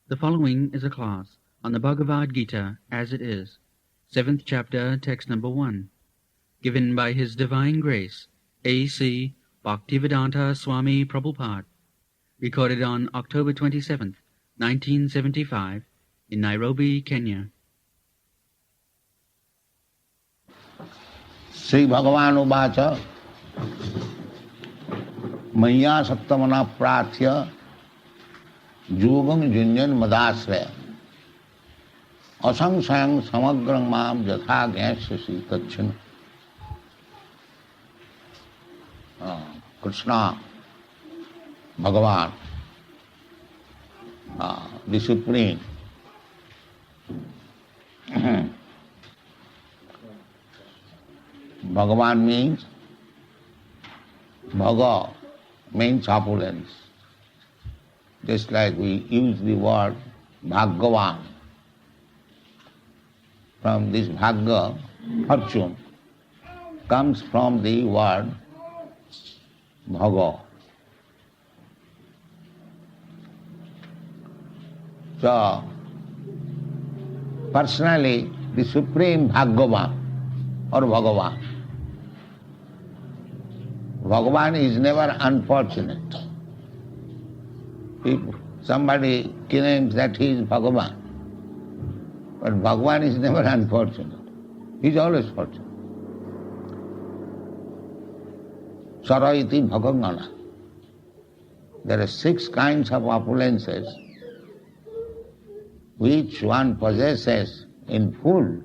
The following is a class on the Bhagavad Gita as it is, 7th chapter, text number 1, given by His Divine Grace, A.C. Bhaktivedanta Swami Prabhupada, recorded on October 27th, 1975, in Nairobi, Kenya. Sri Bhagavan Uvacha Maya Sattamana Prathya Yogam Junjan Madasraya Asangsayang Samagrang Mam Jatha Gyasasi Tachana. Krishna, Bhagavan, the Supreme. Bhagavan means, Bhaga means opulence. Just like we use the word Bhagavan. From this Bhagga, fortune, comes from the word Bhaga. So, personally, the Supreme Bhagavan or Bhagavan. Bhagavan is never unfortunate. If somebody claims that he is Bhagavan, but Bhagavan is never unfortunate. He is always fortunate. Saraiti Bhagangana. There are 6 kinds of opulences which one possesses in full.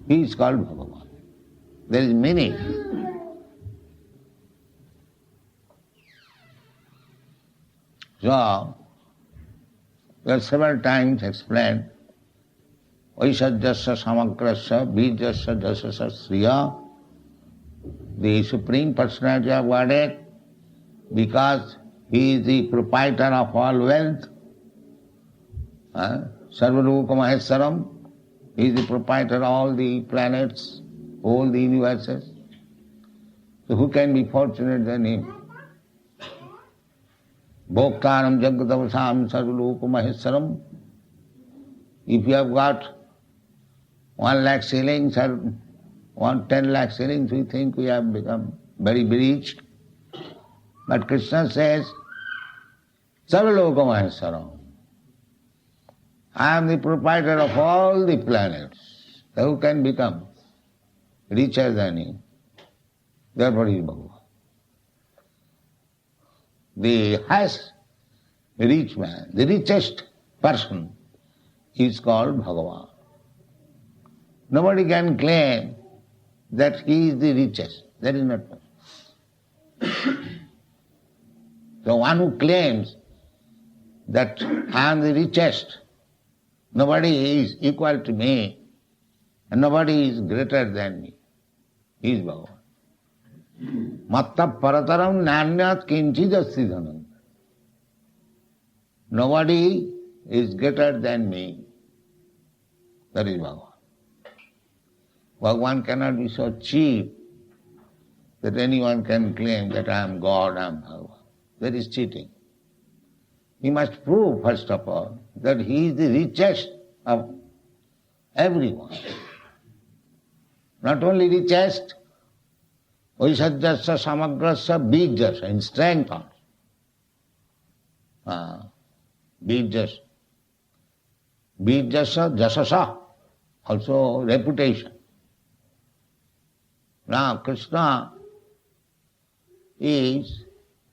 He is called Bhagavan. There is meaning. So, we have several times explained, Vaisajyasya Samagrasya Bijasya Jasasya Sriya, the Supreme Personality of Godhead, because He is the proprietor of all wealth, Sarvarupa Maheswaram, He is the proprietor of all the planets, all the universes. So who can be fortunate than Him? Bhoktaram Jagatavasam Sarvarupa Maheswaram. If you have got 1 lakh shillings or 10 lakh shillings, we think we have become very rich. But Krishna says, Sarvaloka Maheswaram. I am the proprietor of all the planets. So who can become richer than Him? Therefore He is Bhagavan. The highest rich man, the richest person is called Bhagavan. Nobody can claim that he is the richest. That is not possible. So one who claims that I am the richest, nobody is equal to me, and nobody is greater than me, he is Bhagavan. Matta parataram nanyat kinchid asti dhanam. Nobody is greater than me. That is Bhagavan. Bhagavan cannot be so cheap that anyone can claim that I am God, I am Bhagavan. That is cheating. He must prove, first of all, that he is the richest of everyone. Not only richest, Vaisajyasya Samagrasya Bijasya, in strength also. Bijasya. Bijasya Jasasa, also reputation. Now Krishna is,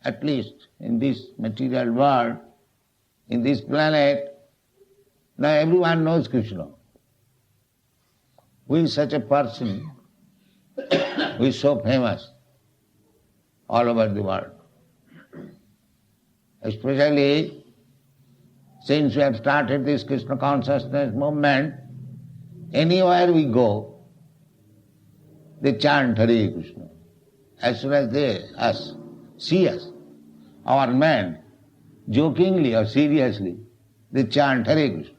at least in this material world, in this planet, now everyone knows Krishna. Who is such a person who is so famous all over the world? Especially since we have started this Krishna consciousness movement, anywhere we go, they chant Hare Krishna. As soon as they see us, our men, jokingly or seriously, they chant Hare Krishna.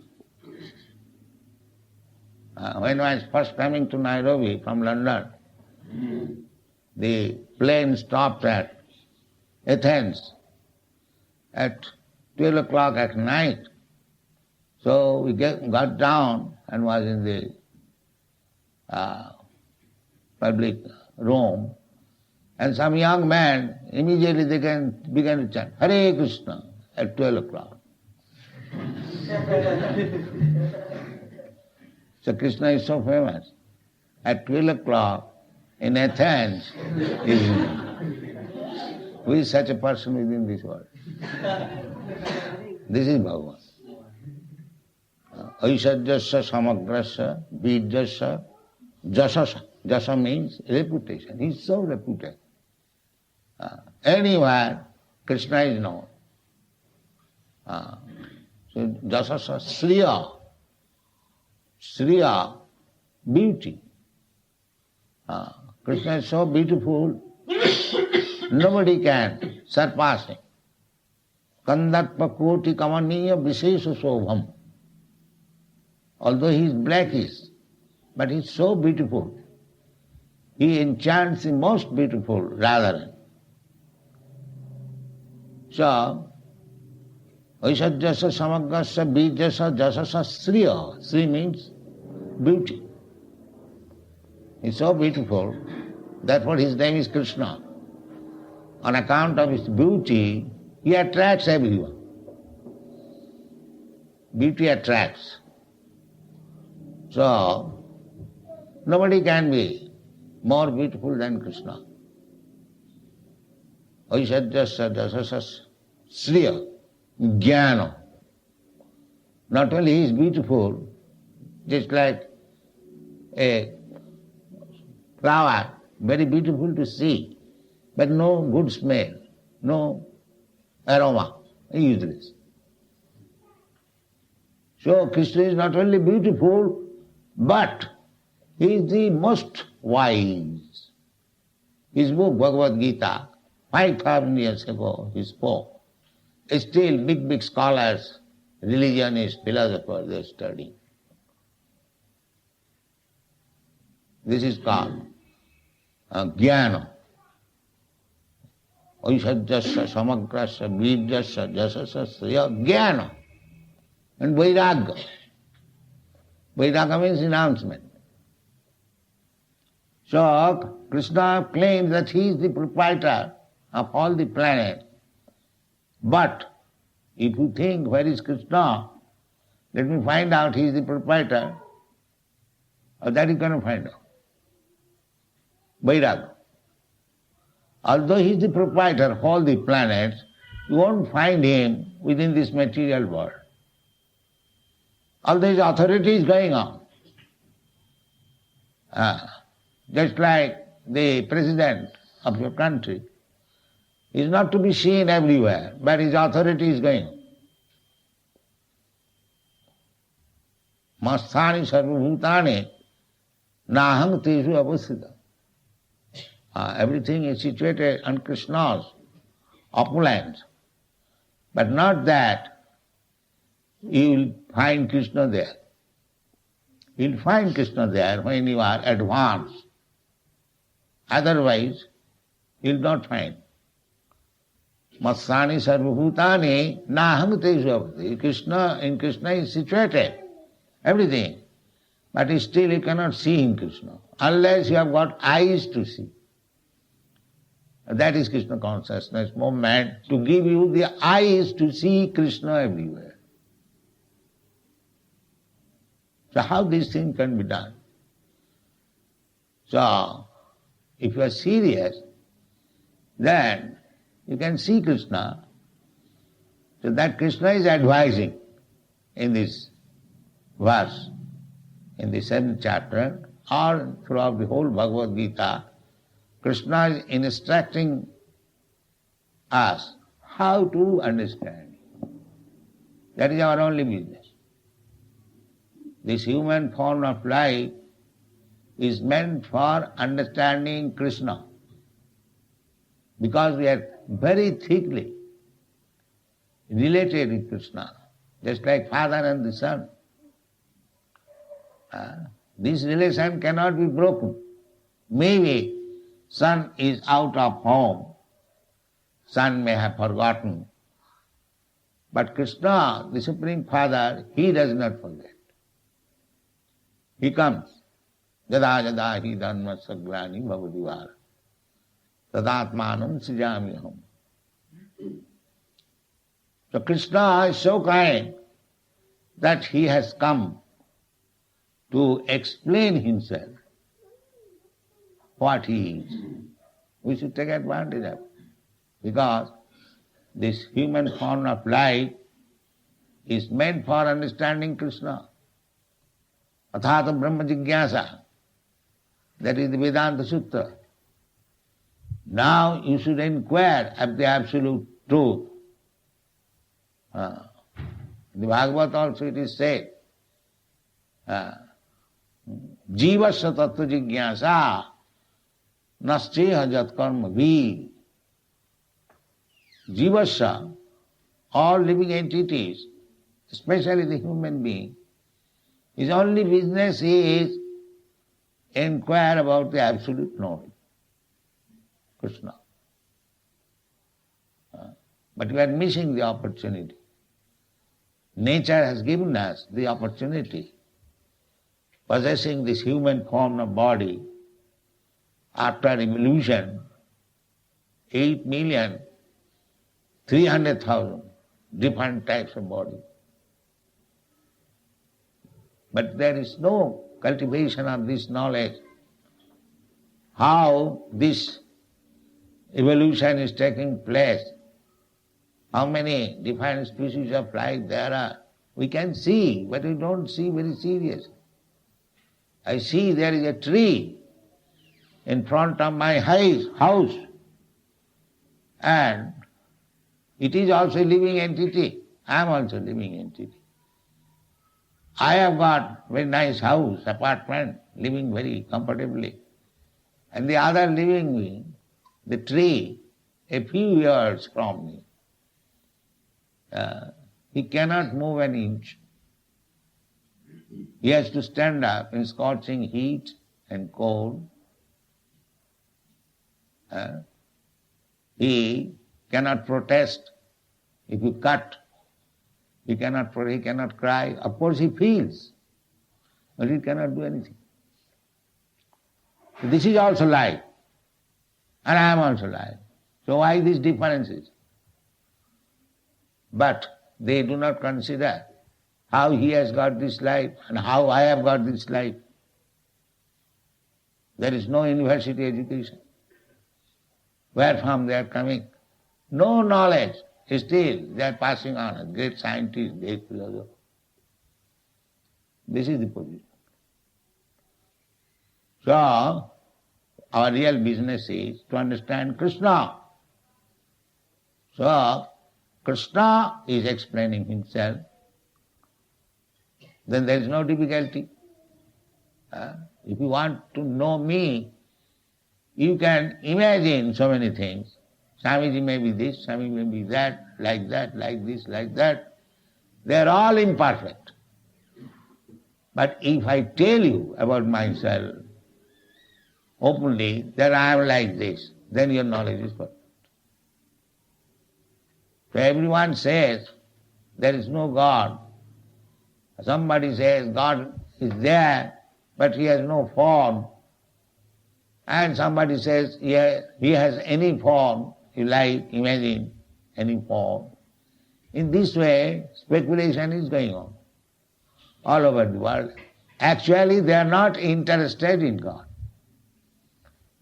When I was first coming to Nairobi from London, the plane stopped at Athens at 12 o'clock at night. So we got down and was in the public room, and some young man, immediately they began to chant, Hare Krishna, at 12 o'clock. So Krishna is so famous. At 12 o'clock in Athens, who is such a person within this world? This is Bhagavan. Aishajyasya samagrasya vidyasya jasasa. Jasa means reputation. He is so reputed. Anywhere Krishna is known. So jasasa Sriya. Sriya, beauty. Krishna is so beautiful, nobody can surpass him. Kandarpa koti kamaniya visesha sobham. Although he is blackish, but he is so beautiful. He enchants the most beautiful Radharan. So, Aishajyasya samagrasya bijasya jasasa Sriya. Sri means beauty. He is so beautiful, that's what his name is Krishna. On account of his beauty, he attracts everyone. Beauty attracts. So, nobody can be more beautiful than Krishna. Aishajyasya jasasa Sriya, Jnana. Not only he is beautiful, just like a flower, very beautiful to see, but no good smell, no aroma, useless. So Krishna is not only beautiful, but he is the most wise. His book, Bhagavad Gita, 5,000 years ago he spoke. Still big scholars, religionists, philosophers, they are studying. This is called Jnana. Aishajyasya samagrasya vidyasya jasasa Sriya Jnana. And Vairagya. Vairagya means renouncement. So Krishna claims that he is the proprietor of all the planets. But if you think, where is Krishna? Let me find out he is the proprietor. That you cannot find out. Vairagya. Although he is the proprietor of all the planets, you won't find him within this material world. Although his authority is going on. Just like the president of your country is not to be seen everywhere, but his authority is going on. Masthani sarvabhutani naham teshu avasthita. Everything is situated on Krishna's opulence. But not that you will find Krishna there. You will find Krishna there when you are advanced. Otherwise, you will not find. Masthani sarvabhutani naham teshu avasthita. In Krishna is situated everything. But still you cannot see in Krishna unless you have got eyes to see. That is Krishna consciousness movement, to give you the eyes to see Krishna everywhere. So how this thing can be done? So, if you are serious, then you can see Krishna. So that Krishna is advising in this verse, in the 7th chapter, or throughout the whole Bhagavad Gita. Krishna is instructing us how to understand. That is our only business. This human form of life is meant for understanding Krishna, because we are very thickly related with Krishna, just like father and the son. This relation cannot be broken. Maybe son is out of home, son may have forgotten But Krishna, the Supreme Father, he does not forget. He comes. Yada yada hi dharma saglani bhavadivara tadatmanam srijamiham. So Krishna is so kind that he has come to explain himself, what he is. We should take advantage of it, because this human form of life is meant for understanding Krishna. Athata Brahma Jigyasa. That is the Vedanta Sutra. Now you should inquire of the absolute truth. In the Bhagavad also it is said, Jivasya tattva jigyasa nasceha jat karma vi. Jivasya, all living entities, especially the human being, his only business is inquire about the absolute knowledge, Krishna. But we are missing the opportunity. Nature has given us the opportunity. Possessing this human form of body, after evolution, 8,300,000 different types of body. But there is no cultivation of this knowledge, how this evolution is taking place, how many different species of life there are. We can see, but we don't see very seriously. I see there is a tree in front of my house, and it is also a living entity. I am also a living entity. I have got very nice house, apartment, living very comfortably. And the other living being, the tree, a few yards from me, he cannot move an inch. He has to stand up in scorching heat and cold. He cannot protest. If you cut, he cannot cry. Of course he feels, but he cannot do anything. So this is also life, and I am also life. So why these differences? But they do not consider how he has got this life and how I have got this life. There is no university education. Where from they are coming? No knowledge. Still they are passing on as great scientists, great philosophers. This is the position. So, our real business is to understand Krishna. So, Krishna is explaining himself. Then there is no difficulty. If you want to know me, you can imagine so many things. Swamiji may be this, Swamiji may be that, like this, like that. They are all imperfect. But if I tell you about myself openly that I am like this, then your knowledge is perfect. So everyone says there is no God. Somebody says God is there, but he has no form. And somebody says he has any form, you like, imagine any form. In this way, speculation is going on all over the world. Actually, they are not interested in God.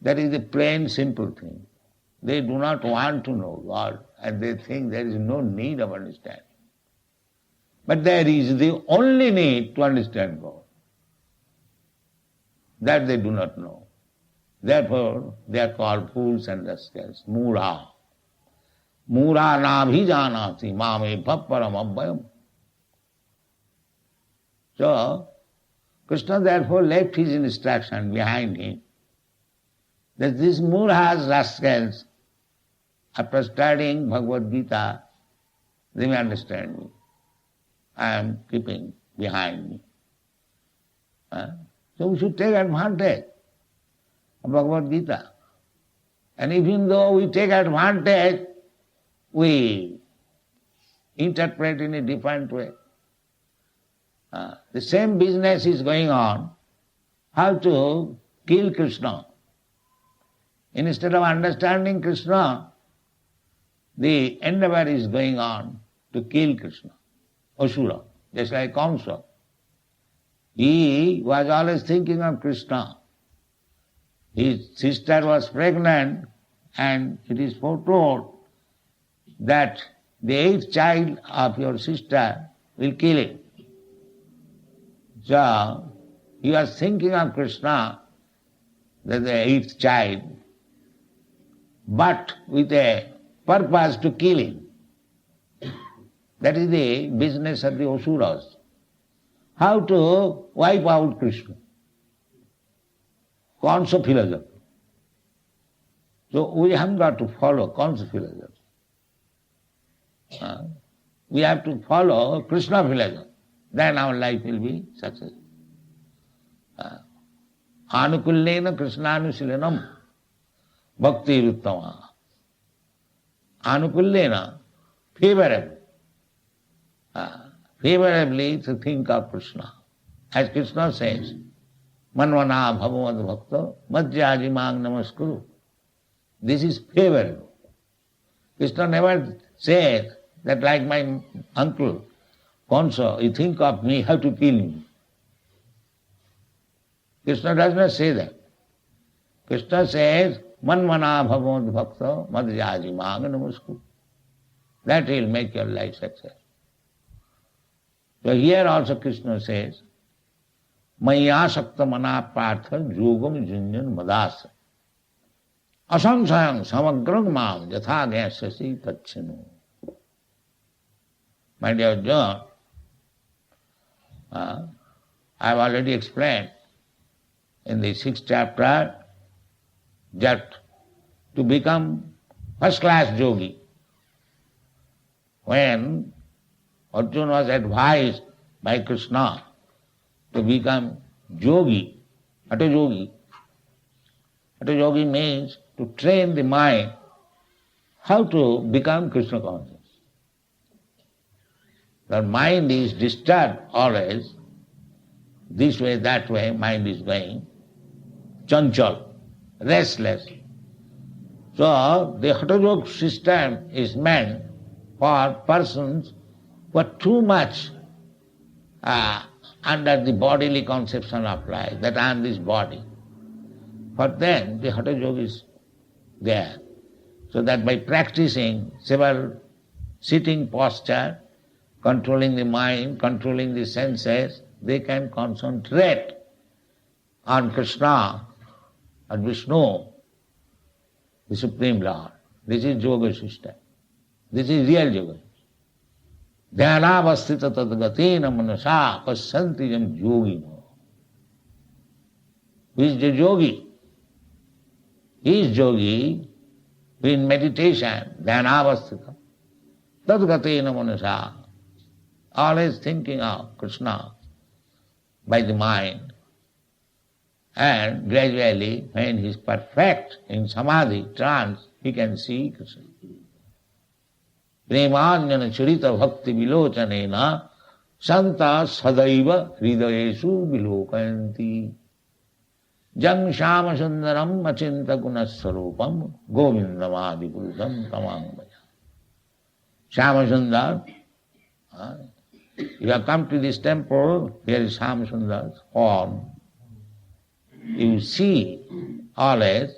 That is a plain, simple thing. They do not want to know God, and they think there is no need of understanding. But there is the only need to understand God. That they do not know. Therefore, they are called fools and rascals, Mura. Mura nabhijanati mame bhapparam abhayam. So, Krishna therefore left his instruction behind him that these Muras, rascals, after studying Bhagavad Gita, they may understand me. I am keeping behind me. So we should take advantage of Bhagavad Gita. And even though we take advantage, we interpret in a different way. The same business is going on, how to kill Krishna. Instead of understanding Krishna, the endeavor is going on to kill Krishna, Asura, just like Kamsa. He was always thinking of Krishna. His sister was pregnant, and it is foretold that the 8th child of your sister will kill him. So he was thinking of Krishna, that the 8th child, but with a purpose to kill him. That is the business of the Asuras. How to wipe out Krishna. Kamsa philosophy. So we haven't got to follow Kamsa philosophy. We have to follow Krishna philosophy. Then our life will be successful. Anukullena Krishnanusilanam bhakti ruttama. Anukullena, favorably. Favorably to think of Krishna. As Krishna says, Manvana bhavavad bhakta madhyaji mang namaskuru. This is favorable. Krishna never said that like my uncle, Kamsa, you think of me, how to kill me. Krishna does not say that. Krishna says, Manvana bhavavad bhakta madhyaji mang namaskuru. That will make your life success. So here also Krishna says, Maya Sakta Mana Partha Yogam Junjan Madasa Asamsayam Samagrang Mam Yatha Gyasasi Tachinu. My dear John, I have already explained in the 6th chapter that to become first-class yogi, when Arjuna was advised by Krishna to become yogi, Hatha yogi. Hatha yogi means to train the mind how to become Krishna conscious. The mind is disturbed always, this way, that way, mind is going, chanchal, restless. So the Hatha yoga system is meant for persons who are too much under the bodily conception of life, that I am this body. For them, the Hatha yoga is there. So that by practicing several sitting posture, controlling the mind, controlling the senses, they can concentrate on Krishna or Vishnu, the Supreme Lord. This is yoga system. This is real yoga. Dhyanavastita tadgatena manasa pasyanti jam yogino. Who is the yogi? He is yogi in meditation, dhyanavastita tadgatena manasa, always thinking of Krishna by the mind. And gradually, when he is perfect in samadhi, trance, he can see Krishna. Premanjana charita bhakti vilochanena santa sadaiva hridayesu vilokanti jang shama sundaram achinta gunasarupam govindamadi purusham tamangmaya. Shama Sundar, you have come to this temple, here is Shama Sundar's form. You see always,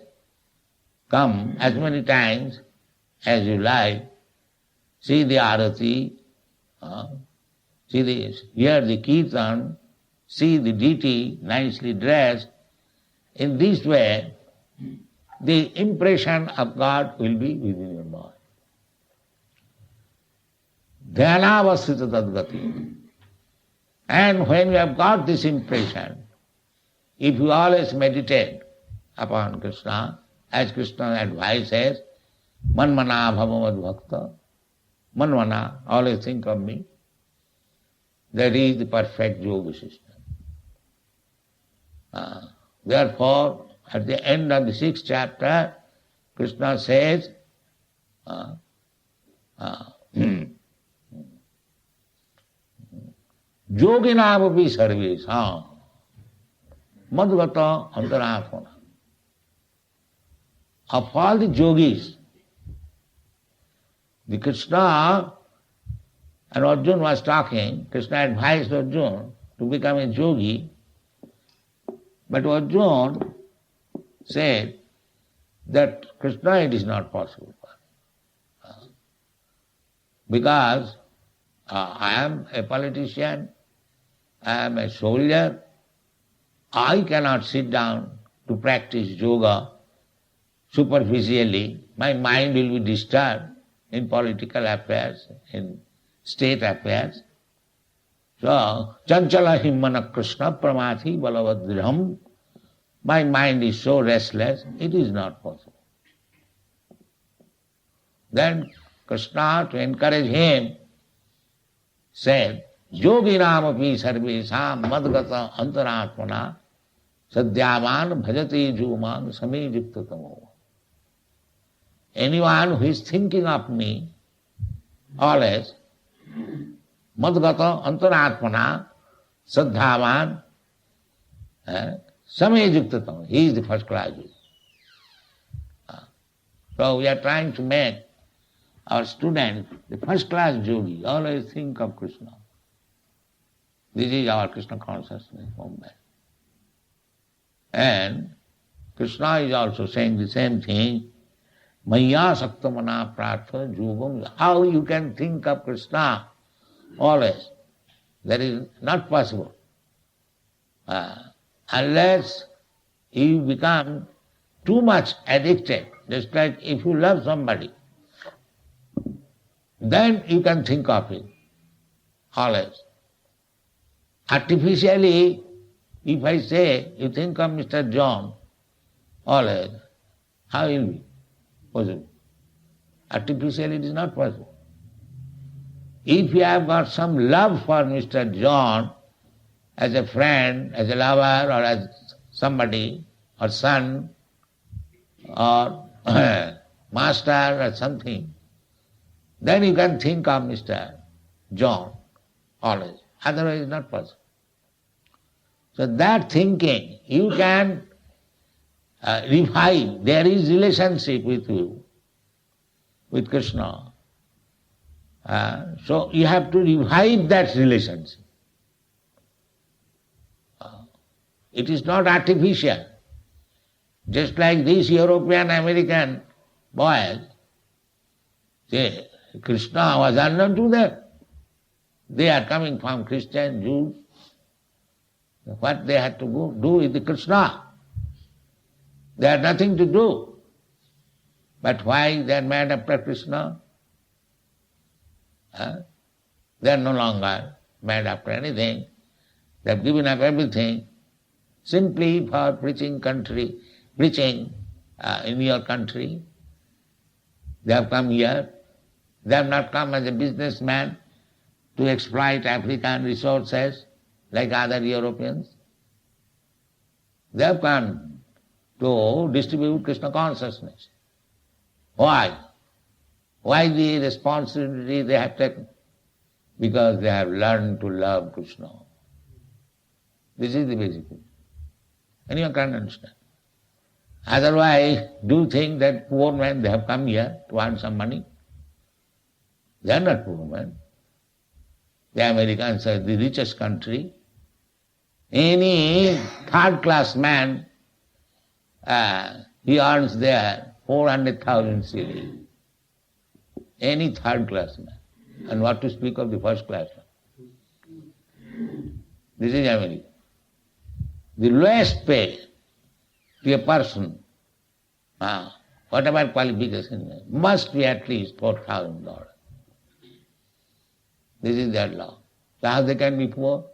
come as many times as you like, see the arati, hear the kirtan, see the deity nicely dressed. In this way, the impression of God will be within your mind. Dhyanavastita tadgati. And when you have got this impression, if you always meditate upon Krishna, as Krishna advises, manmana bhavavad bhakta, manmana, always think of me, that is the perfect yoga system. Therefore, at the end of the 6th chapter, Krishna says, Yoginamapi sarvesam madgata antaratmana. Of all the yogis, the Krishna and Arjuna was talking, Krishna advised Arjuna to become a yogi, but Arjuna said that Krishna it is not possible for him. Because I am a politician, I am a soldier, I cannot sit down to practice yoga superficially. My mind will be disturbed in political affairs, in state affairs. So, chanchala himmana Krishna pramathi balavadriham. My mind is so restless, it is not possible. Then Krishna, to encourage him, said, yoginam api sarvesam madgata antaratmana sadhyavan bhajate juman same juktatamo. Anyone who is thinking of me always, madgata antaratmana sadhyavan same juktatamo. He is the first class yogi. So we are trying to make our students the first class yogi. Always think of Krishna. This is our Krishna consciousness movement. And Krishna is also saying the same thing. Maya saktamana pratha yugam. How you can think of Krishna always? That is not possible. Unless you become too much addicted, just like if you love somebody, then you can think of it always. Artificially, if I say you think of Mr. John always, how will it be possible? Artificially it is not possible. If you have got some love for Mr. John as a friend, as a lover, or as somebody, or son, or master, or something, then you can think of Mr. John always. Otherwise it's not possible. So that thinking, you can revive. There is relationship with you, with Krishna. So you have to revive that relationship. It is not artificial. Just like these European American boys, say, Krishna was unknown to them. They are coming from Christian, Jews. What they had to do with the Krishna? They had nothing to do. But why they are mad after Krishna? They are no longer mad after anything. They have given up everything simply for preaching in your country. They have come here. They have not come as a businessman to exploit African resources like other Europeans. They have come to distribute Krishna consciousness. Why? Why the responsibility they have taken? Because they have learned to love Krishna. This is the basic thing. Anyone can understand. Otherwise, do you think that poor men, they have come here to earn some money? They are not poor men. The Americans are the richest country. Any third-class man, he earns there 400,000 CDs. Any third-class man. And what to speak of the first-class man? This is America. The lowest pay to a person, whatever qualification, must be at least $4,000. This is their law. So how they can be poor?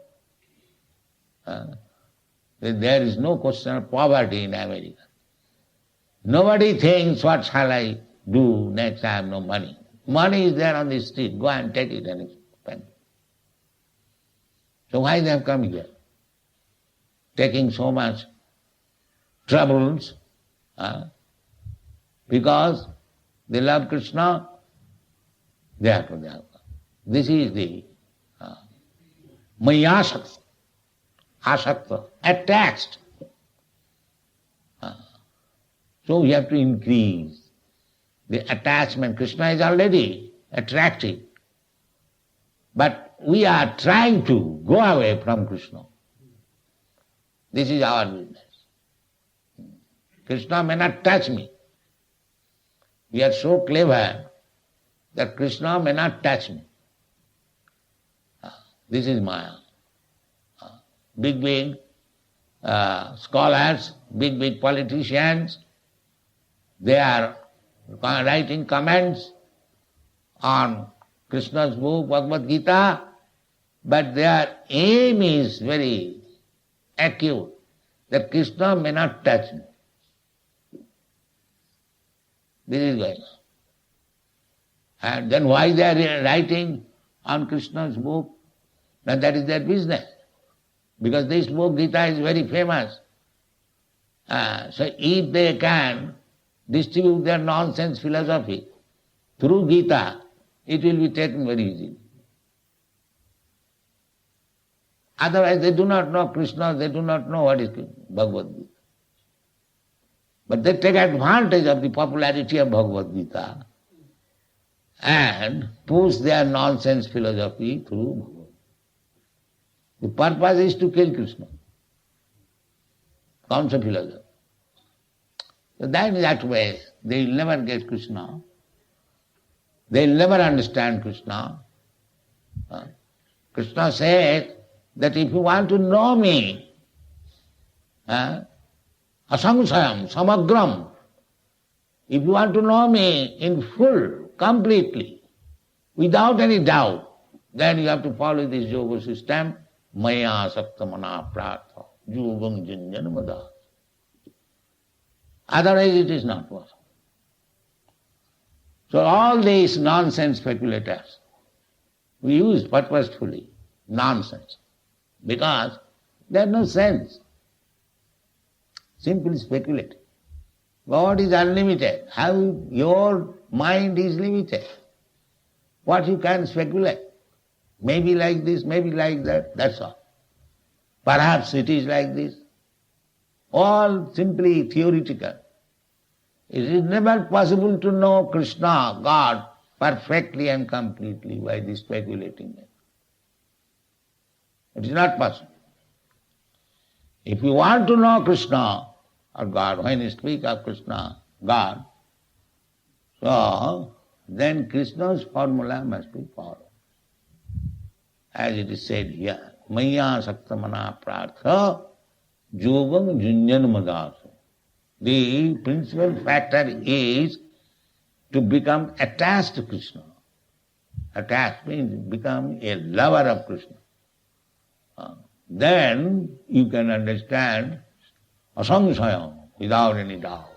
There is no question of poverty in America. Nobody thinks, what shall I do next? I have no money. Money is there on the street. Go and take it and spend it. So why they have come here? Taking so much troubles, because they love Krishna, therefore they have come. This is the Mayasakta, asakta, attached. So we have to increase the attachment. Krishna is already attractive. But we are trying to go away from Krishna. This is our business. Krishna may not touch me. We are so clever that Krishna may not touch me. This is Maya. Big scholars, big politicians, they are writing comments on Krishna's book, Bhagavad Gita, but their aim is very acute, that Krishna may not touch me. This is going on. And then why they are writing on Krishna's book? Now that is their business. Because this book, Gita, is very famous. So if they can distribute their nonsense philosophy through Gita, it will be taken very easily. Otherwise they do not know Krishna, they do not know what is Bhagavad Gita. But they take advantage of the popularity of Bhagavad Gita and push their nonsense philosophy through Bhagavad Gita. The purpose is to kill Krishna. Concept philosophy. So that way they will never get Krishna. They will never understand Krishna. Krishna said that if you want to know me, asangsayam, samagram, if you want to know me in full, completely, without any doubt, then you have to follow this yoga system, maya saptamana pratha, yogam janjan mada. Otherwise it is not possible. So all these nonsense speculators, we use purposefully nonsense, because there is no sense. Simply speculate. God is unlimited. How your mind is limited. What you can speculate? Maybe like this, maybe like that, that's all. Perhaps it is like this. All simply theoretical. It is never possible to know Krishna, God, perfectly and completely by this speculating. It is not possible. If you want to know Krishna or God, when you speak of Krishna, God, so then Krishna's formula must be followed. As it is said here, Maya Saktamana Prartha Yogam Junjan Madasa. The principal factor is to become attached to Krishna. Attached means become a lover of Krishna. Then you can understand asangsayam without any doubt.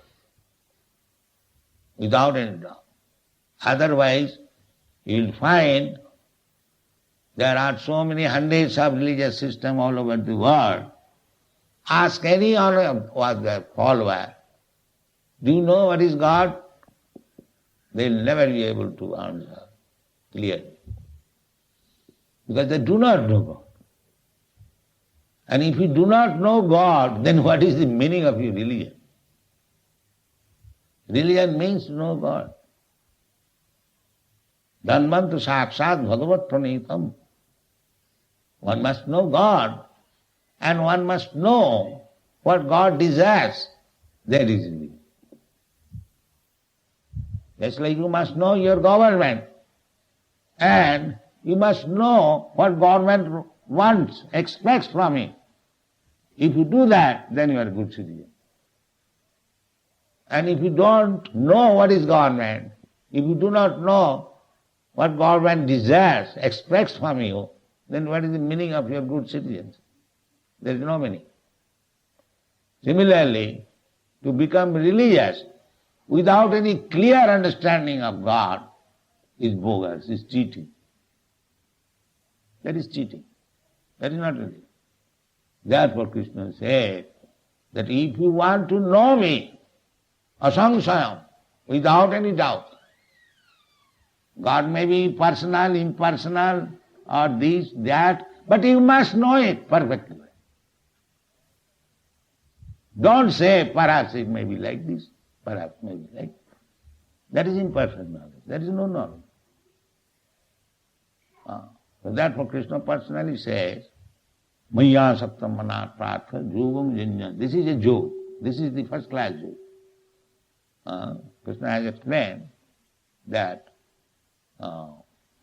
Without any doubt. Otherwise, you will find there are so many hundreds of religious systems all over the world. Ask any of their follower, do you know what is God? They will never be able to answer clearly. Because they do not know God. And if you do not know God, then what is the meaning of your religion? Religion means to know God. Dhanvantu sakshat bhagavat pranitam. One must know God, and one must know what God desires. That is religion. Just like you must know your government, and you must know what government wants, expects from it. If you do that, then you are a good citizen. And if you don't know what is government, if you do not know what government desires, expects from you, then what is the meaning of your good citizens? There is no meaning. Similarly, to become religious without any clear understanding of God is bogus, is cheating. That is cheating. That is not religion. Therefore Krishna said that if you want to know me, asangsayam, without any doubt, God may be personal, impersonal, or this, that, But you must know it perfectly. Don't say, perhaps it may be like this, perhaps it may be like that. That is imperfect knowledge. That is no knowledge. So therefore Krishna personally says, Maya Saktam Manat Pratha Jogam Janya. This is a joke. This is the first class joke. Krishna has explained that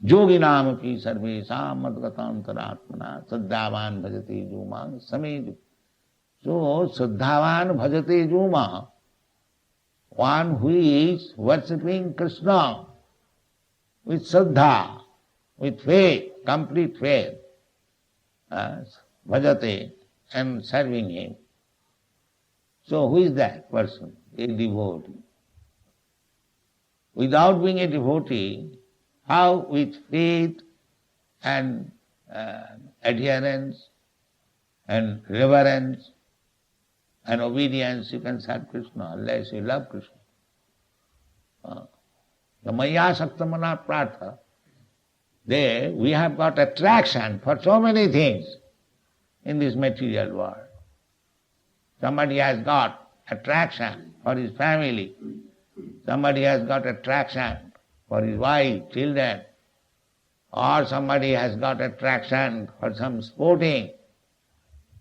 Yoginamapi sarvesam madgatantaratmana saddhavan bhajate juma sameju. So saddhavan bhajate juma, one who is worshipping Krishna with saddha, with faith, complete faith, bhajate, and serving him. So who is that person? A devotee. Without being a devotee, how with faith and adherence and reverence and obedience you can serve Krishna unless you love Krishna? The Maya Saktamana Pratha, there we have got attraction for so many things in this material world. Somebody has got attraction for his family. Somebody has got attraction for his wife, children. Or somebody has got attraction for some sporting.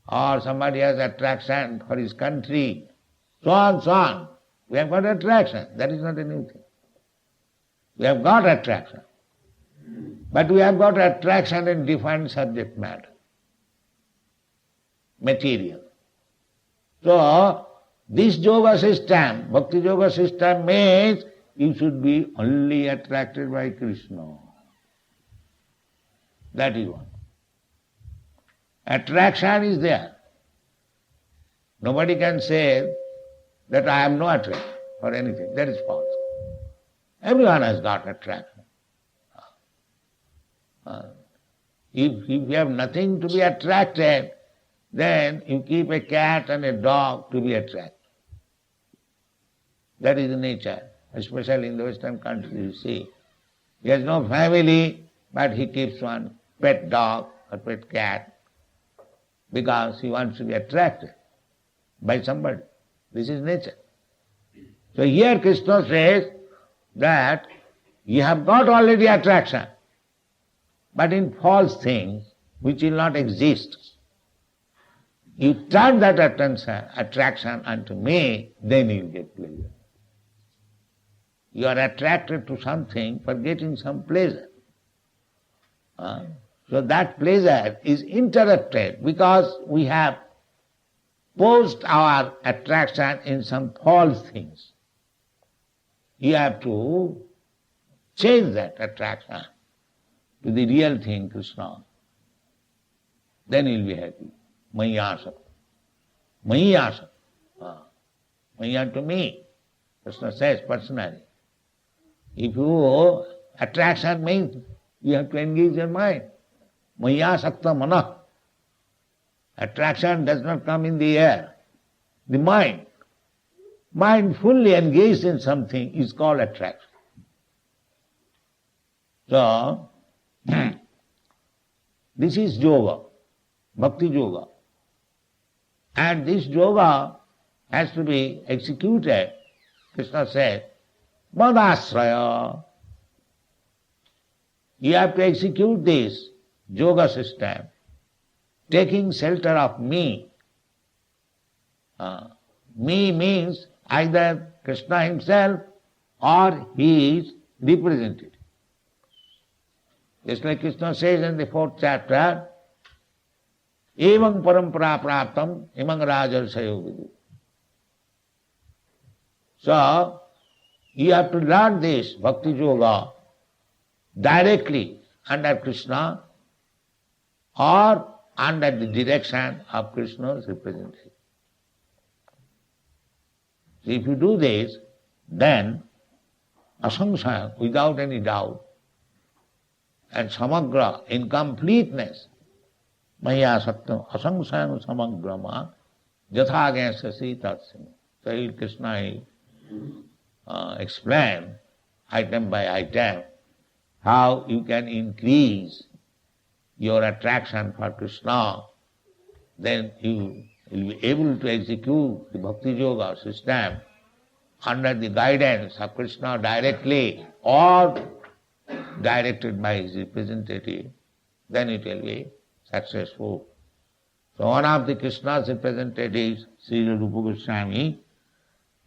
Or somebody has attraction for his country. So on, so on. We have got attraction. That is not a new thing. We have got attraction. But we have got attraction in different subject matter. Material. So, this yoga system, bhakti yoga system means you should be only attracted by Krishna. That is one. Attraction is there. Nobody can say that I have no attraction for anything. That is false. Everyone has got attraction. If you have nothing to be attracted, then you keep a cat and a dog to be attracted. That is the nature, especially in the Western countries, you see. He has no family, but he keeps one pet dog or pet cat because he wants to be attracted by somebody. This is nature. So here Krishna says that you have got already attraction, but in false things which will not exist. You turn that attraction unto me, then you will get pleasure. You are attracted to something for getting some pleasure. So that pleasure is interrupted because we have posed our attraction in some false things. You have to change that attraction to the real thing, Krishna. Then you will be happy. Maya Sakta. Maya Sakta. Maya to me. Krishna says personally. If you, attraction means you have to engage your mind. Maya Sakta Mana. Attraction does not come in the air. The mind. Mind fully engaged in something is called attraction. So, this is yoga, bhakti yoga. And this yoga has to be executed. Krishna says, Madasraya. You have to execute this yoga system, taking shelter of me. Me means either Krishna himself or his representative. Just like Krishna says in the 4th chapter, Evang parampara praptam imang rajarsayo vidu. So, you have to learn this bhakti yoga directly under Krishna or under the direction of Krishna's representative. So if you do this, then asangsaya, without any doubt, and samagra, in completeness, maya sattam asangsayam samagrama jatha sasi tatsima. So Krishna explain item by item how you can increase your attraction for Krishna, then you will be able to execute the Bhakti Yoga system under the guidance of Krishna directly or directed by his representative, then it will be successful. So one of the Krishna's representatives, Srila Rupa Goswami,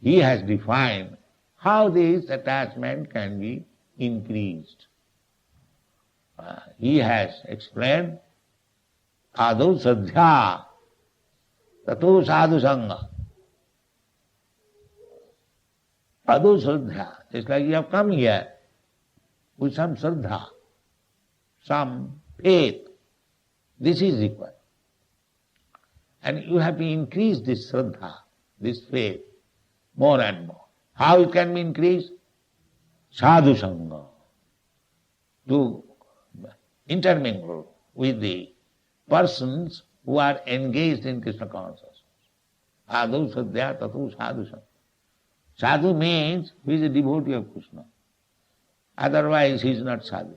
he has defined how this attachment can be increased. He has explained, Adau Sadhya, Tato Sadhu Sangha. Adau Sadhya, it's like you have come here with some Sadha, some faith. This is required. And you have to increase this Shraddha, this faith, more and more. How it can be increased? Sadhu Sangha. To intermingle with the persons who are engaged in Krishna consciousness. Adau Sadhya Tatu Sadhu Sangha. Sadhu means he is a devotee of Krishna. Otherwise he is not sadhu.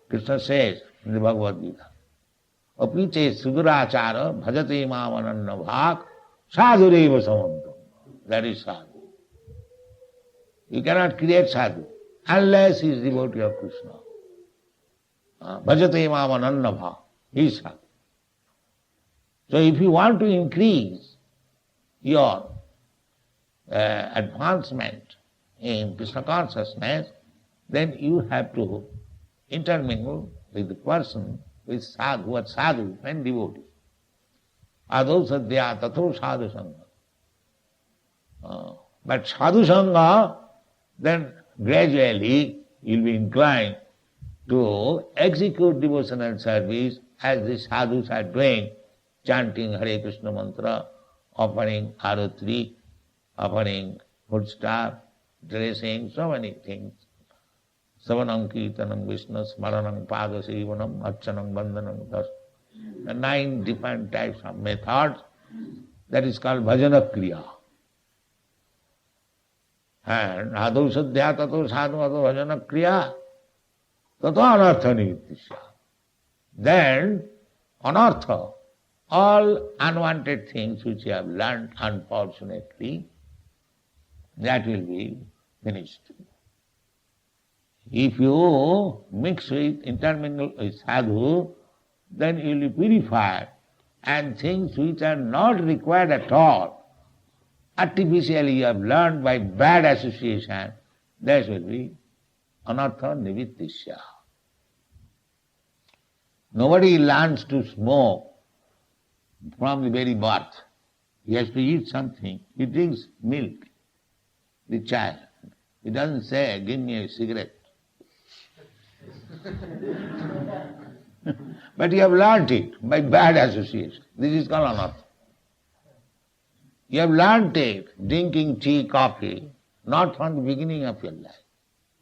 Krishna says in the Bhagavad Gita, Apiche sudurachara bhajate mamananna bhak sadhureva samantam. That is sadhu. You cannot create sadhu unless he is devotee of Krishna. Bhajate mamananna bhak. He is sadhu. So if you want to increase your advancement in Krishna consciousness, then you have to intermingle with the person with sadhu, who are sadhu and devotees. Adau sadhya tato sadhu sangha. But sadhu sangha, then gradually you will be inclined to execute devotional service as the sadhus are doing, chanting Hare Krishna mantra, offering arati, offering foodstuff, dressing, so many things. Savanam Kirtanam Vishnu Smaranam Pada Sevanam Archanam Bandhanam Das. The 9 different types of methods, that is called Bhajana Kriya. And Adau Sadhya Tato Sadhu Tato Bhajana Kriya Tato Anartha Nivittisya. Then anartha, all unwanted things which you have learned unfortunately, that will be finished. If you mix with, intermingle with sadhu, then you will be purified, and things which are not required at all, artificially you have learned by bad association, that will be anartha nivittisya. Nobody learns to smoke from the very birth. He has to eat something. He drinks milk, the child. He doesn't say, give me a cigarette. But you have learnt it by bad association. This is called anartha. You have learnt it drinking tea, coffee, not from the beginning of your life,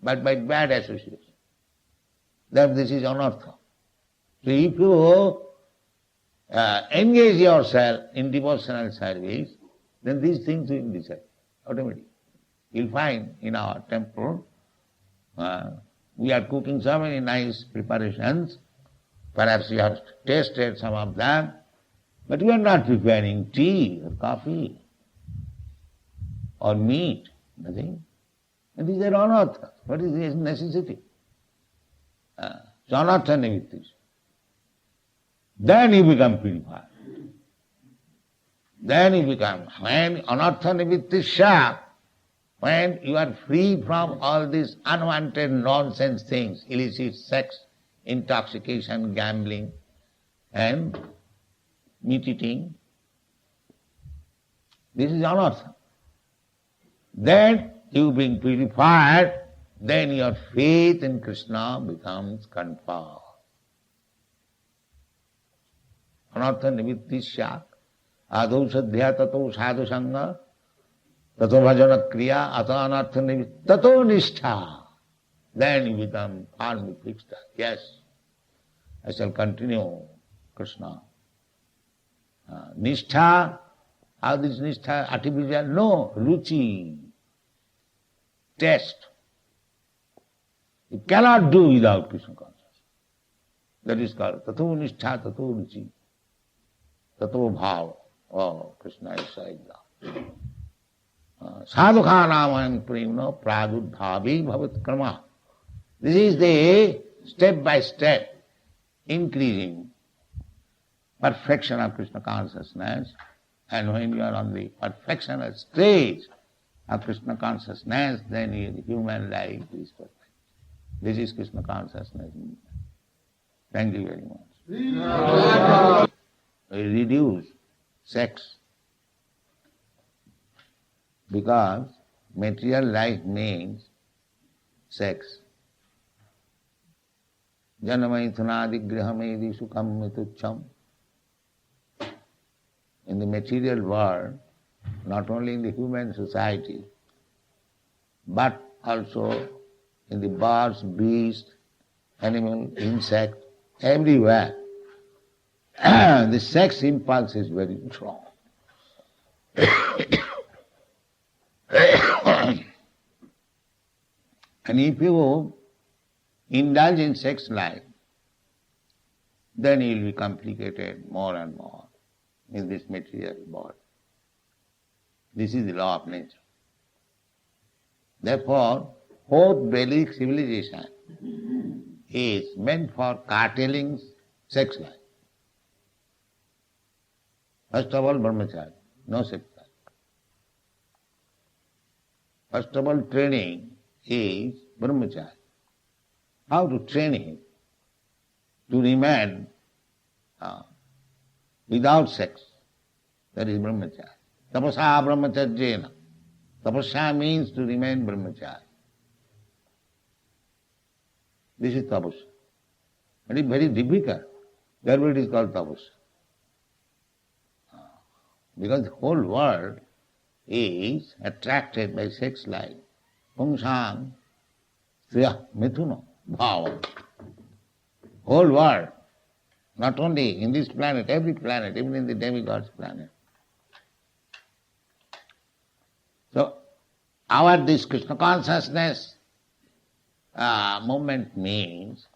but by bad association. That this is anartha. So if you engage yourself in devotional service, then these things will disappear automatically. You'll find in our temple, we are cooking so many nice preparations. Perhaps you have tasted some of them, but we are not preparing tea or coffee or meat, nothing. And these are anartha. What is this necessity? So anartha nivittis. Then you become purified. Then you become, when anartha nivittisya, when you are free from all these unwanted nonsense things, illicit sex, intoxication, gambling, and meat eating, this is anartha. Then you being purified, then your faith in Krishna becomes confirmed. Anartha nivittisya, adau sadhya tato sadhu sangha, tato bhajana kriya, ata anartha nivittisya, tato nishtha. Then you become firmly fixed. Yes, I shall continue Krishna. Nishtha, how this nishtha artificial? No, ruchi, taste. You cannot do without Krishna consciousness. That is called tato nishtha, tato ruchi, tato bhava. Oh, Krishna is saying that. Sadhukha namayam premna pradudbhavi bhavat krama. This is the step by step increasing perfection of Krishna consciousness. And when you are on the perfectional stage of Krishna consciousness, then your human life is perfect. This is Krishna consciousness. Thank you very much. We reduce sex because material life means sex. Janamaithunadi grihamedi sukham mitucham. In the material world, not only in the human society, but also in the birds, beasts, animal, insect, everywhere, the sex impulse is very strong. And if you indulge in sex life, then you will be complicated more and more in this material body. This is the law of nature. Therefore, whole Vedic civilization is meant for curtailing sex life. First of all, brahmacharya, no sex life. First of all, training is brahmacharya. How to train him to remain without sex? That is brahmacharya. Tapasa brahmacharyena. Tapasya means to remain brahmacharya. This is tapasya. It is very difficult. Therefore it is called tapasya. Because the whole world is attracted by sex life. Pungsang, Sriya, Mithuna, Bhava. Whole world, not only in this planet, every planet, even in the demigod's planet. So, this Krishna consciousness movement means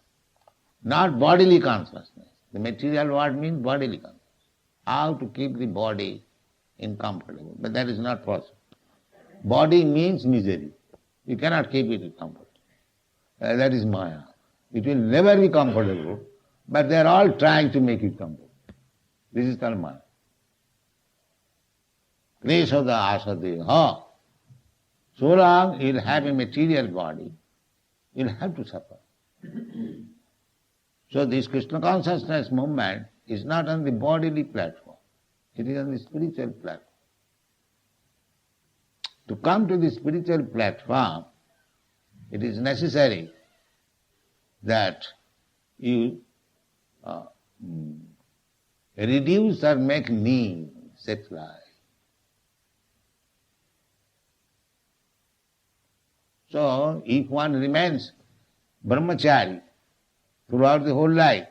not bodily consciousness. The material world means bodily consciousness. How to keep the body in comfortable, but that is not possible. Body means misery. You cannot keep it in comfort. That is Maya. It will never be comfortable, but they are all trying to make it comfortable. This is called Maya. Kleshada asadeha. So long you will have a material body, you will have to suffer. So this Krishna consciousness movement is not on the bodily platform, it is on the spiritual platform. To come to the spiritual platform, it is necessary that you reduce or make lean sex life. So, if one remains brahmachari throughout the whole life,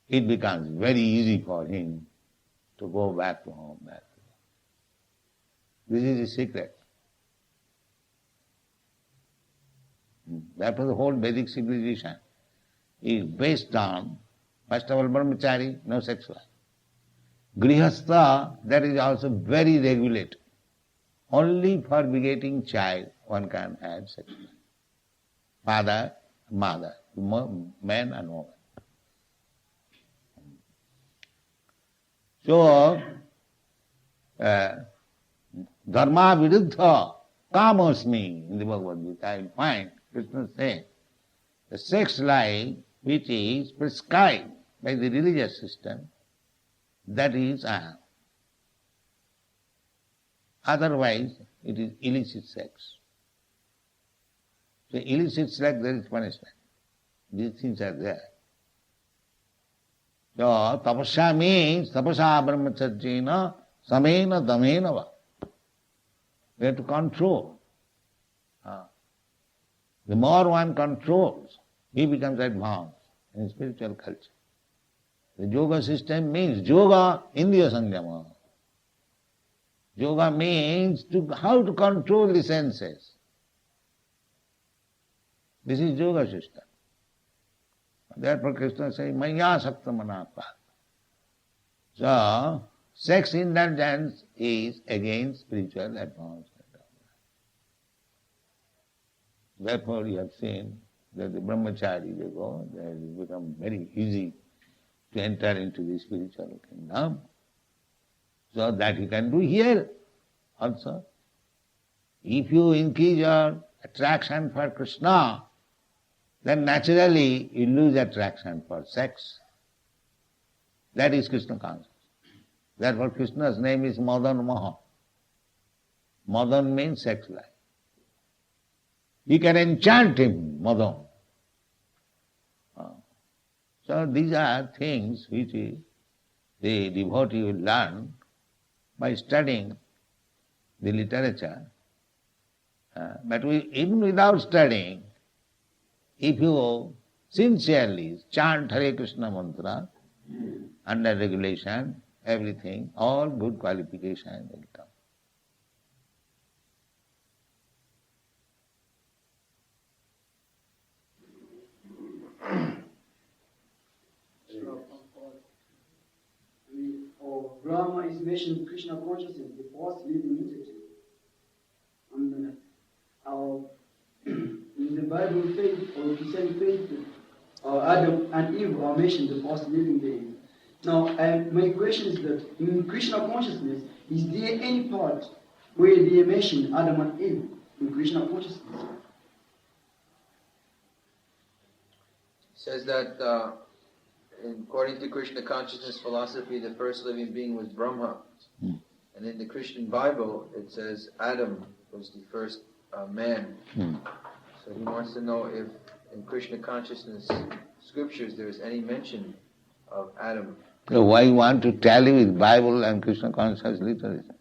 it becomes very easy for him to go back to home. This is the secret. Therefore the whole Vedic civilization is based on, first of all, brahmachari, no sex life. Grihastha, that is also very regulated. Only for begetting child one can have sex life. Father, mother, man and woman. So, dharma viruddha kamosmi in the Bhagavad Gita, I find Krishna saying the sex life which is prescribed by the religious system, that is aham. Otherwise, it is illicit sex. So illicit sex, there is punishment. These things are there. So tapasya means tapasya brahmacharjena samena damena va. We have to control. The more one controls, he becomes advanced in spiritual culture. The yoga system means yoga indriya samyama. Yoga means how to control the senses. This is yoga system. Therefore Krishna says, Maya sakta manapa. So, sex indulgence is against spiritual advancement. Therefore you have seen that the brahmachari, they have become very easy to enter into the spiritual kingdom. So that you can do here also. If you increase your attraction for Krishna, then naturally you lose attraction for sex. That is Krishna consciousness. Therefore Krishna's name is Madan Maha. Madan means sex life. You can enchant him, Madan. So these are things which the devotee will learn by studying the literature. But even without studying, if you sincerely chant Hare Krishna mantra, under regulation, everything, all good qualification will come. Brahma is mentioned in Krishna consciousness, the fourth living entity. And in the Bible faith or Christian faith, Adam and Eve are mentioned the first living being. Now, my question is that in Krishna consciousness, is there any part where they mention Adam and Eve in Krishna consciousness? It says that according to Krishna consciousness philosophy, the first living being was Brahma. And in the Christian Bible, it says Adam was the first man. So he wants to know if in Krishna consciousness scriptures there is any mention of Adam. So why you want to tally with Bible and Krishna consciousness literature?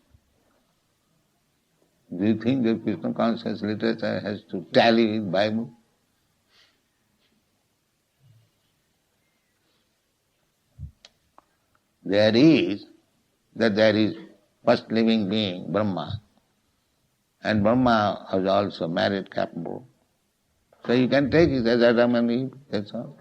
Do you think that Krishna consciousness literature has to tally with Bible? There is first living being, Brahma. And Brahma was also married couple. So you can take it as Adam and Eve, that's all.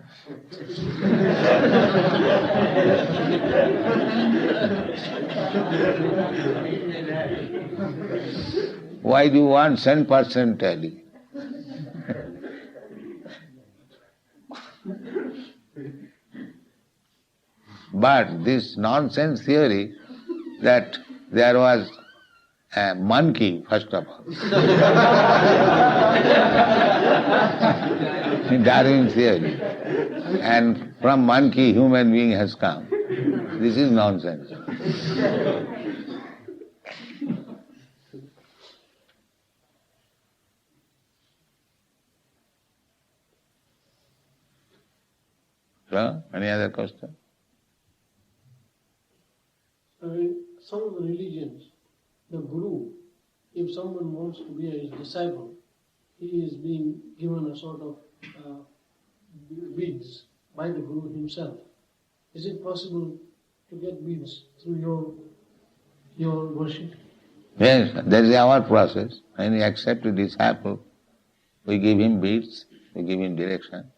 Why do you want 10% tally? But this nonsense theory that there was a monkey, first of all. Darwin theory. And from monkey, human being has come. This is nonsense. So, any other question? In some of the religions, the guru, if someone wants to be his disciple, he is being given a sort of beads by the guru himself. Is it possible to get beads through your worship? Yes, that is our process. When we accept a disciple, we give him beads, we give him direction.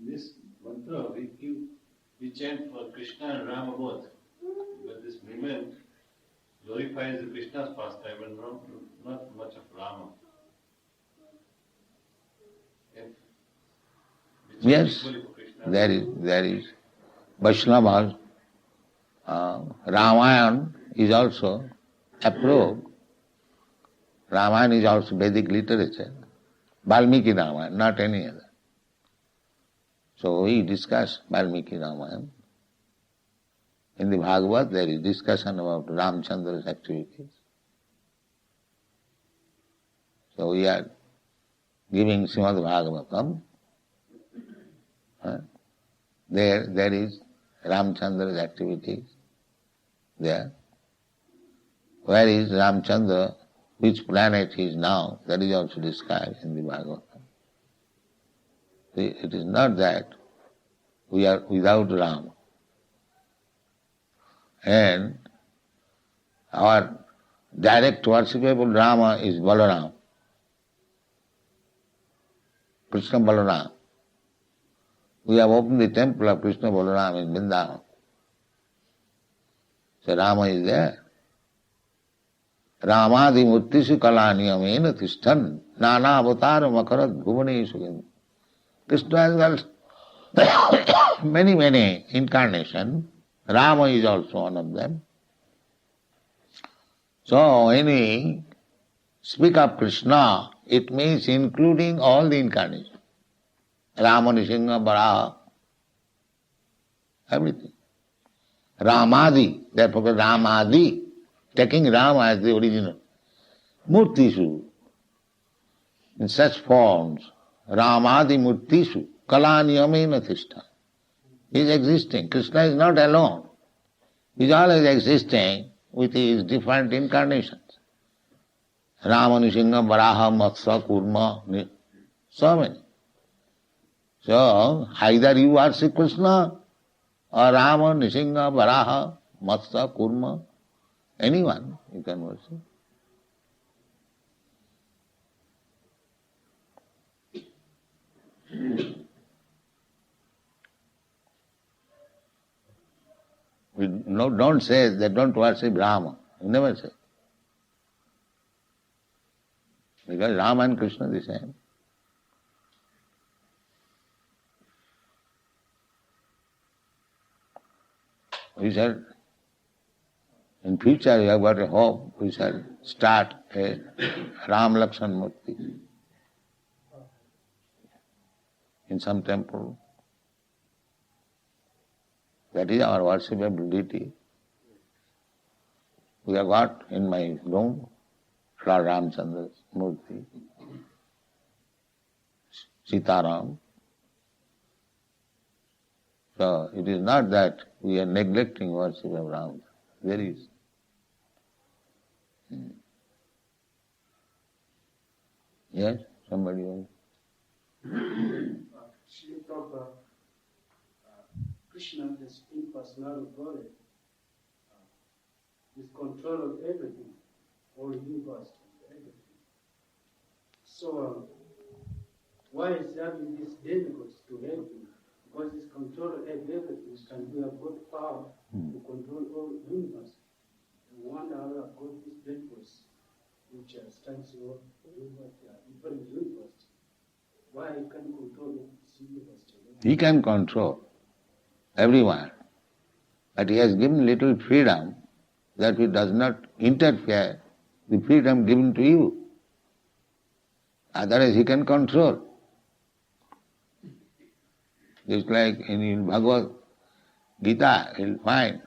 This mantra we chant for Krishna and Rama both, but this women glorifies the Krishna's pastime and not much of Rama. Yes, there is Vaishnavas. Ramayana is also approved. Ramayana is also Vedic literature. Valmiki Ramayana, not any other. So we discuss Valmiki Ramayana. In the Bhagavad there is discussion about Ramchandra's activities. So we are giving Srimad Bhagavatam. There is Ramchandra's activities there. Where is Ramchandra, which planet he is now, that is also described in the Bhagavatam. It is not that we are without Ram. And our direct worshipable Rama is Balaram. Krishna Balaram. We have opened the temple of Krishna Balaram in Vrindavan. So Rama is there. Ramadi murtisu kalaniyamena tishtan nana avatar makarat bhuvaneshu. Krishna has got many incarnations. Rama is also one of them. So when we speak of Krishna, it means including all the incarnations. Rama, Nrsimha, Varaha, everything. Ramadi, therefore Ramadi, taking Rama as the original. Murtishu, in such forms, Ramadi Murtishu, Kalaniyamena Tishta. He is existing. Krishna is not alone. He is always existing with his different incarnations. Rama, Nrsimha, Varaha, Matsya, Kurma, so many. So, either you worship Krishna or Rama, Nrsimha, Varaha, Matsya, Kurma, anyone you can worship. Don't say that don't worship Rama. You never say. Because Rama and Krishna are the same. We shall, in future we have got a hope, we shall start a Ram Lakshan Murti in some temple. That is our worshipable deity. We have got in my room Lord Ramchandra's Murti, Sitaram. So it is not that we are neglecting worship of Rama. There is. Yes, somebody else. Srila Prabhupada, Krishna, the Supreme Personality of Godhead, is control of everything, all universe, everything. So, why is that it is difficult to help him? Because his control of everything, and we have got power to control all universe. We wonder how we have got this great force, which stands for different universe. Why he can control this universe? He can control everyone, but he has given little freedom that it does not interfere with the freedom given to you. Otherwise he can control. Just like in Bhagavad Gita, you'll find,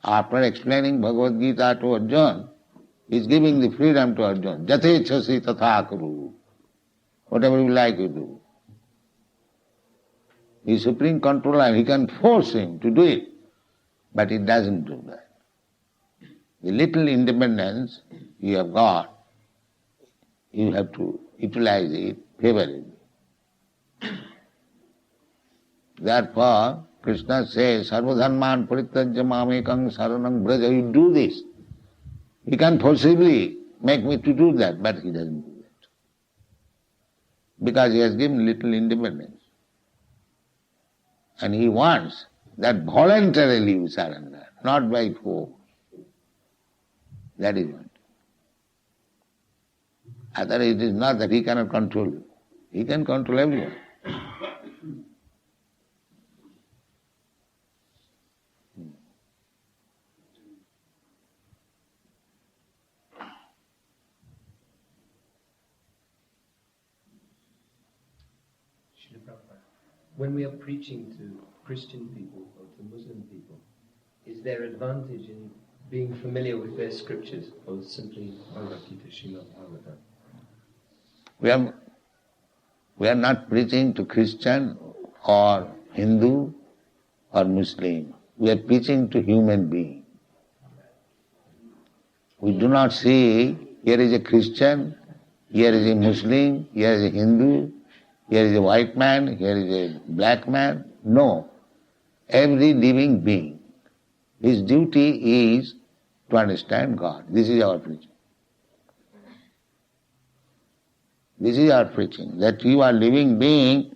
after explaining Bhagavad Gita to Arjuna, he is giving the freedom to Arjuna. Jate chasi tatha kuru. Whatever you like you do. He is supreme controller, he can force him to do it, but he doesn't do that. The little independence you have got, you have to utilize it favorably. Therefore, Krishna says, Sarvadharman parityajya mamekang saranam braja. You do this. He can forcibly make me to do that, but he doesn't do that. Because he has given little independence. And he wants that voluntarily you surrender, not by force. That is what. Otherwise it is not that he cannot control you. He can control everyone. When we are preaching to Christian people or to Muslim people, is there advantage in being familiar with their scriptures or simply Bhagavad Gita, Srimad Bhagavatam? We are not preaching to Christian or Hindu or Muslim. We are preaching to human being. We do not say, here is a Christian, here is a Muslim, here is a Hindu, here is a white man, here is a black man. No. Every living being, his duty is to understand God. This is our preaching. This is our preaching, that you are living being,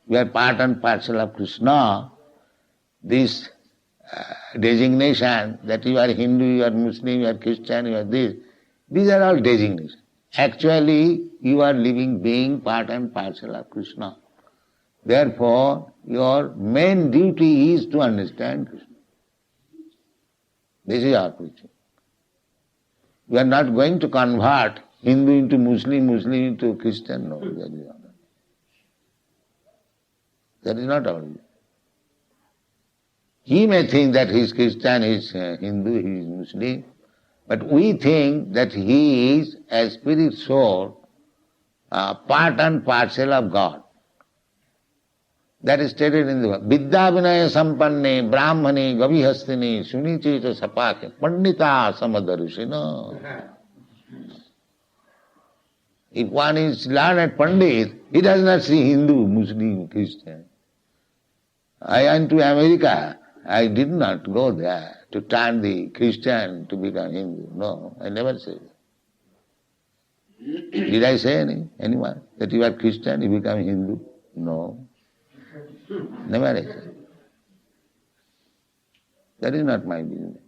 you are part and parcel of Krishna. This designation that you are Hindu, you are Muslim, you are Christian, you are this, these are all designations. Actually, you are living being, part and parcel of Krishna. Therefore, your main duty is to understand Krishna. This is our preaching. We are not going to convert Hindu into Muslim, Muslim into Christian. No, that is not our view. He may think that he is Christian, he is Hindu, he is Muslim, but we think that he is a spirit soul, part and parcel of God. That is stated in the Vedic. Vidya vinaya sampanne brahmane gavihastine sunichita sapake pandita samadarushina. If one is learned Pandit, he does not see Hindu, Muslim, Christian. I went to America. I did not go there to turn the Christian to become Hindu. No, I never said that. Did I say anyone that you are Christian, you become Hindu? No. Never I said. That is not my business.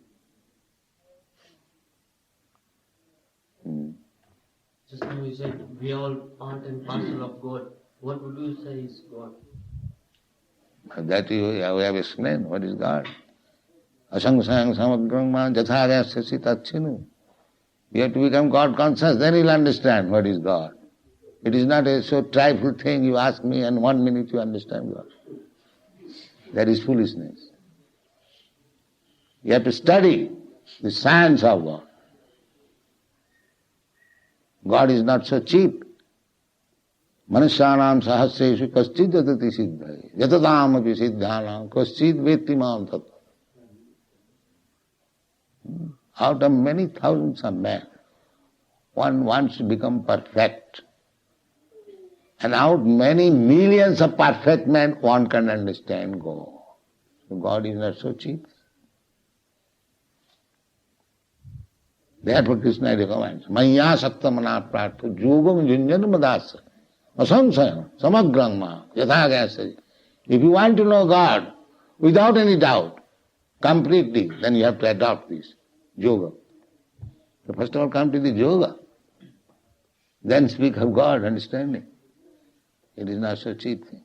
Just now you said we all part and parcel of God. What would you say is God? That we have explained what is God. Asangsayang samagrangma jathāryasya tatchinu. You have to become God conscious, then you'll understand what is God. It is not a so trifle thing you ask me and 1 minute you understand God. That is foolishness. You have to study the science of God. God is not so cheap. Manusyanam sahasreshu kaschid jatati siddhai. Jatatam api siddhanam kaschid vettimam tattva. Out of many thousands of men, one wants to become perfect. And out many millions of perfect men, one can understand God. So God is not so cheap. Therefore Krishna recommends, Maya sattamana prartha yogam junjan madasa asansayam samagrangma yathāgyasya. If you want to know God without any doubt, completely, then you have to adopt this yoga. So first of all come to the yoga, then speak of God, understanding. It is not so cheap thing.